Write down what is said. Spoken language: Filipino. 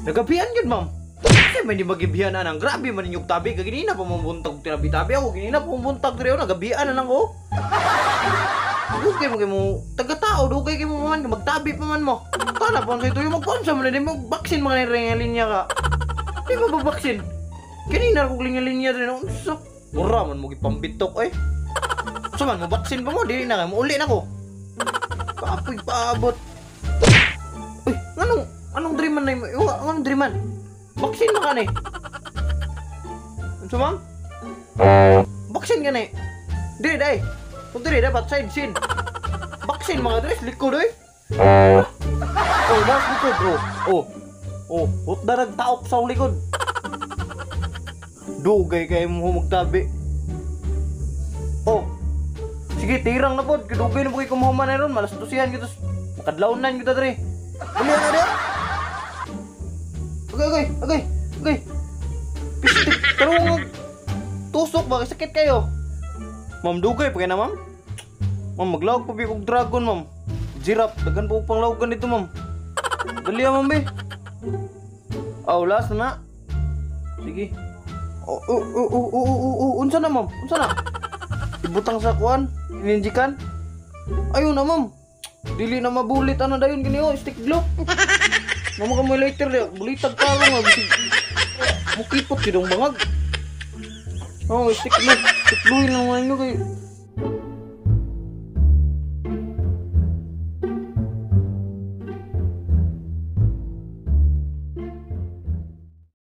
Nagabihan yun, ma'am. Kasi may di magibihan na nang grabe man inyong tabi. Kaginina pa mamuntag tinabi-tabi ako. Ginina pa mamuntag rin ako. Nagabihan na lang ko. Dugay mo kayo mo. Taga-tao. Dugay kayo mo man. Magtabi pa man mo. Kana pa sa ito yung magpunsa mo na. Di mo baksin mga linya ka. Di mo ba baksin? Kanina akong linya-linya rin ako. So, mura man mo ipambitok eh. So man, mo baksin pa mo. Di na kayo. Mauli na ko. Papoy paabot. Uy, anong dreaman na yun? Anong dreaman? Baksin mo ka na eh. Ano ma'am? Baksin ka na eh. Dili dahi. Kung dili dapat side scene. Baksin mga dress. Likod eh. Oh, das likod bro. Oh, darag taok sa likod. Dugay kayo mo magtabi. Oh, sige, tirang na po. Dugay na po kayo kumuhuman na ron. Malas tusihan kita. Makadlaunan kita dre. Buli na rin. Okay. Pistik, tarong tusok ba? Sakit kayo. Ma'am, dugay pa kayo na, ma'am? Ma'am, maglawag pa kong dragon, ma'am. Giraffe, dagan po pang lawagan dito, ma'am. Dali ma'am, be. Last na. Sige. Unsa na, ma'am? Unsa na? Ibutang sa kuan, ininjikan. Ayun na, ma'am. Dili na mabulit, ano dayon gini, stick glue. Mama ka mo later dia, bulitag ka lang bisig. Mukipot sidong bangag. Stick glue lang man nyo kay.